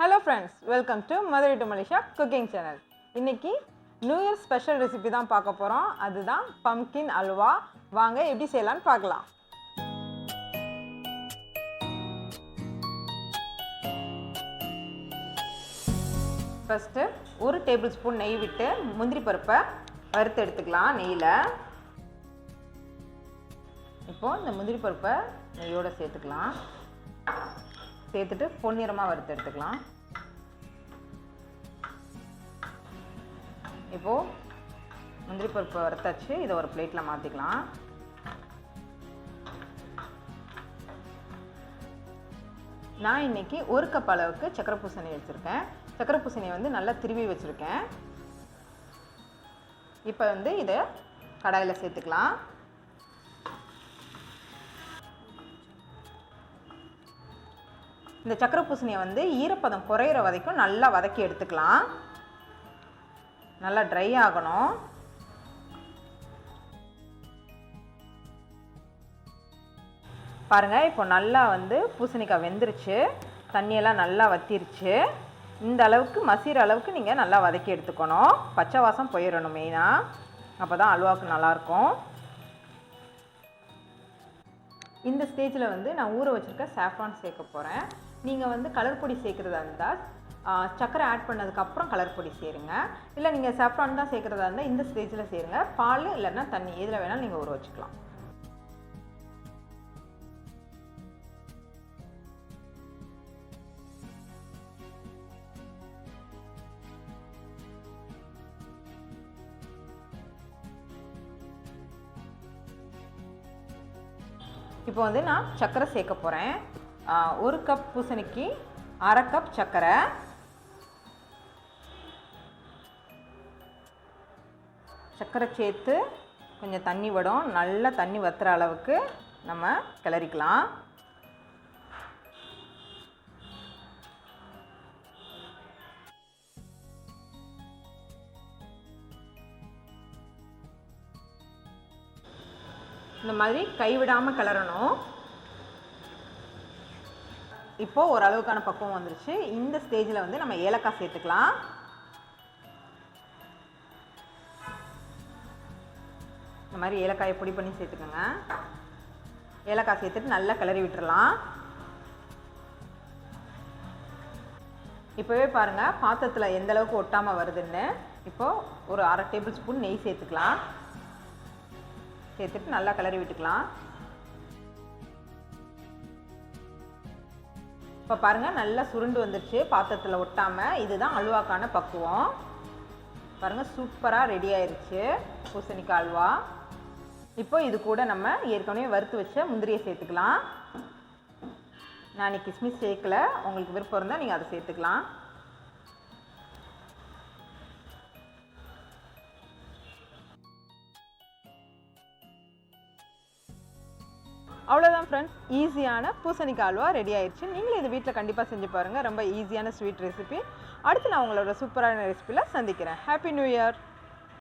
Hello friends, welcome to Madurai to Malaysia cooking channel. இன்னைக்கு New Year special recipe தான் பார்க்க போறோம். அதுதான் pumpkin halwa. வாங்க எப்படி செய்யலாம்னு பார்க்கலாம். First 1 tablespoon நெய் விட்டு முந்திரி பருப்பை வறுத்து எடுத்துக்கலாம் நெய்யில. இப்போ இந்த முந்திரி பருப்பை நெய்யோட சேர்த்துக்கலாம். சேர்த்துட்டு பொன்னிறமா வறுத்து எடுத்துக்கலாம். இப்போ முந்திரி பருப்பு வறுத்தாச்சு, இதை ஒரு பிளேட்ல மாத்திக்கலாம். நான் இன்னைக்கு 1 கப் அளவுக்கு சக்கரை பூசணி வச்சிருக்கேன். சக்கரை பூசணியை வந்து நல்லா திருவி வச்சிருக்கேன். இப்போ வந்து இதை கடாயில சேர்த்துக்கலாம். இந்த சக்கரை பூசணியை வந்து ஈரப்பதம் குறையிற வரைக்கும் நல்லா வதக்கி எடுத்துக்கலாம். நல்லா ட்ரை ஆகணும். பாருங்க, இப்போ நல்லா வந்து பூசணிக்காய் வெந்துருச்சு, தண்ணியெல்லாம் நல்லா வத்திருச்சு. இந்த அளவுக்கு மசிற அளவுக்கு நீங்கள் நல்லா வதக்கி எடுத்துக்கணும். பச்சை வாசம் போயிடணும் மெயினாக, அப்போ தான் அல்வாவுக்கு நல்லாயிருக்கும். இந்த ஸ்டேஜில் வந்து நான் ஊற வச்சுருக்க சாஃப்ரான் சேர்க்க போகிறேன். நீங்கள் வந்து கலர் பொடி சேர்க்குறதா இருந்தால் சக்கரை ஆட் பண்ணதுக்கப்புறம் கலர் பொடி சேருங்க. இல்லை நீங்கள் சாஃப்ரான் தான் சேர்க்குறதா இருந்தால் இந்த ஸ்டேஜில் சேருங்க. பால் இல்லைன்னா தண்ணி எதில் வேணாலும் நீங்கள் ஊற வச்சுக்கலாம். இப்போ வந்து நான் சர்க்கரை சேர்க்க போகிறேன். 1 கப் பூசணிக்கு 1/2 கப் சர்க்கரை. சர்க்கரை சேர்த்து கொஞ்சம் தண்ணி விடும், நல்லா தண்ணி வத்துற அளவுக்கு நம்ம கிளறிக்கலாம். இந்த மாதிரி கைவிடாமல் கிளறணும். இப்போ ஓரளவுக்கான பக்குவம் வந்துருச்சு. இந்த ஸ்டேஜில் வந்து நம்ம ஏலக்காய் சேர்த்துக்கலாம். இந்த மாதிரி ஏலக்காயை பொடி பண்ணி சேர்த்துக்கோங்க. ஏலக்காய் சேர்த்துட்டு நல்லா கிளறி விட்டுறலாம். இப்போவே பாருங்கள் பாத்திரத்தில் எந்த அளவுக்கு ஒட்டாமல் வருதுன்னு. இப்போது ஒரு 1/2 டேபிள் ஸ்பூன் நெய் சேர்த்துக்கலாம். சேர்த்துட்டு நல்லா கிளறி விட்டுக்கலாம். இப்போ பாருங்கள் நல்லா சுருண்டு வந்துருச்சு, பாத்திரத்தில் ஒட்டாமல். இதுதான் அல்வாக்கான பக்குவம். பாருங்கள் சூப்பராக ரெடி ஆயிடுச்சு பூசணிக்காய் அல்வா. இப்போ இது கூட நம்ம ஏற்கனவே வறுத்து வச்ச முந்திரியை சேர்த்துக்கலாம். நான் இன்னைக்கு கிஸ்மிஸ் சேர்க்கல, உங்களுக்கு விருப்பம் இருந்தால் நீங்கள் அதை சேர்த்துக்கலாம். அவ்வளோதான் ஃப்ரெண்ட்ஸ், ஈஸியான பூசணிக்காய் அல்வா ரெடி ஆயிடுச்சு. நீங்களும் இது வீட்டில் கண்டிப்பாக செஞ்சு பாருங்கள். ரொம்ப ஈஸியான ஸ்வீட் ரெசிபி. அடுத்து நான் உங்களோட சூப்பரான ரெசிபியில் சந்திக்கிறேன். Happy new year.